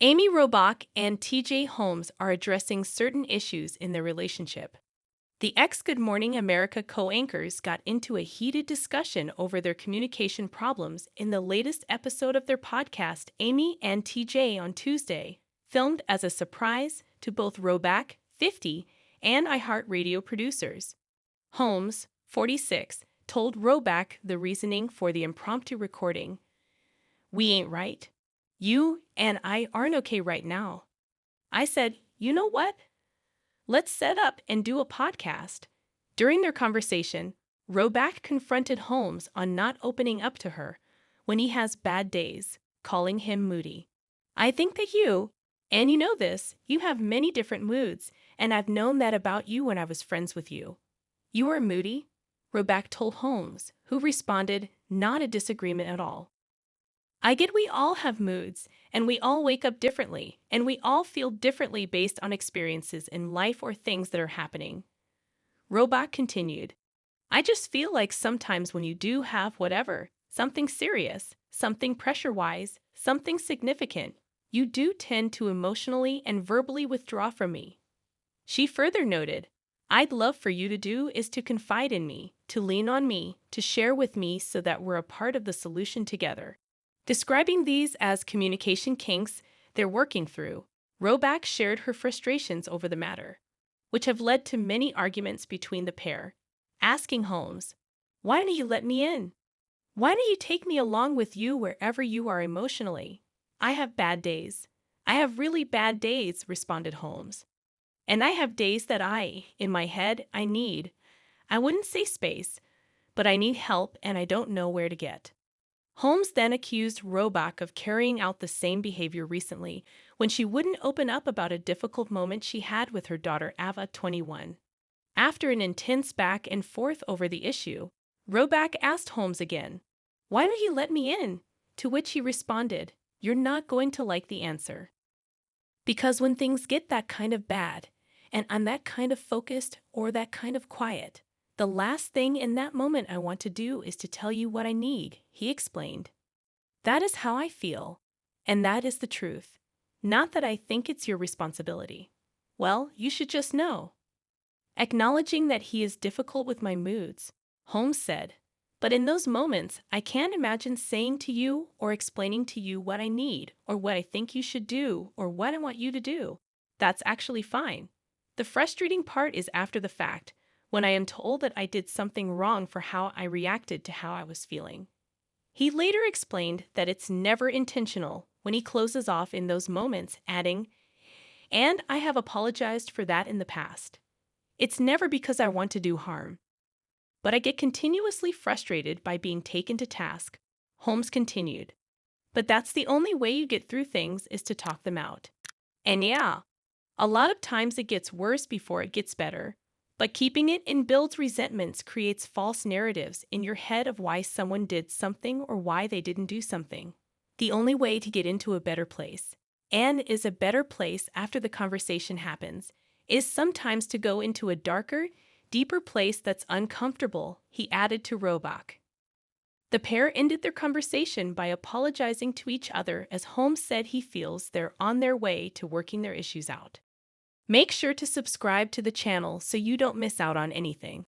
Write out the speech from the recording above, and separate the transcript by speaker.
Speaker 1: Amy Robach and TJ Holmes are addressing certain issues in their relationship. The ex-Good Morning America co-anchors got into a heated discussion over their communication problems in the latest episode of their podcast, Amy and TJ on Tuesday, filmed as a surprise to both Robach, 50, and iHeartRadio producers. Holmes, 46, told Robach the reasoning for the impromptu recording. "We ain't right. You and I aren't okay right now." I said, "You know what? Let's set up and do a podcast." During their conversation, Robach confronted Holmes on not opening up to her when he has bad days, calling him Moody. "I think that and you know this, you have many different moods, and I've known that about you when I was friends with you. You are moody," Robach told Holmes, who responded, "Not a disagreement at all. I get we all have moods, and we all wake up differently, and we all feel differently based on experiences in life or things that are happening." Robach continued, "I just feel like sometimes when you do have whatever, something serious, something pressure-wise, something significant, you do tend to emotionally and verbally withdraw from me." She further noted, "I'd love for you to do is to confide in me, to lean on me, to share with me so that we're a part of the solution together." Describing these as communication kinks they're working through, Robach shared her frustrations over the matter, which have led to many arguments between the pair, asking Holmes, "Why don't you let me in? Why don't you take me along with you wherever you are emotionally?" "I have bad days. I have really bad days," responded Holmes. "And I have days that in my head, I wouldn't say space, but I need help and I don't know where to get." Holmes then accused Robach of carrying out the same behavior recently when she wouldn't open up about a difficult moment she had with her daughter Ava, 21. After an intense back and forth over the issue, Robach asked Holmes again, "Why don't you let me in?" To which he responded, "You're not going to like the answer. Because when things get that kind of bad, and I'm that kind of focused or that kind of quiet, the last thing in that moment I want to do is to tell you what I need," he explained. "That is how I feel, and that is the truth. Not that I think it's your responsibility. Well, you should just know." Acknowledging that he is difficult with my moods, Holmes said, "But in those moments, I can't imagine saying to you or explaining to you what I need or what I think you should do or what I want you to do. That's actually fine. The frustrating part is after the fact, when I am told that I did something wrong for how I reacted to how I was feeling." He later explained that it's never intentional when he closes off in those moments, adding, "And I have apologized for that in the past. It's never because I want to do harm. But I get continuously frustrated by being taken to task." Holmes continued, "But that's the only way you get through things is to talk them out. And yeah, a lot of times it gets worse before it gets better. But keeping it in builds resentments, creates false narratives in your head of why someone did something or why they didn't do something. The only way to get into a better place, and is a better place after the conversation happens, is sometimes to go into a darker, deeper place that's uncomfortable," he added to Robach. The pair ended their conversation by apologizing to each other as Holmes said he feels they're on their way to working their issues out. Make sure to subscribe to the channel so you don't miss out on anything.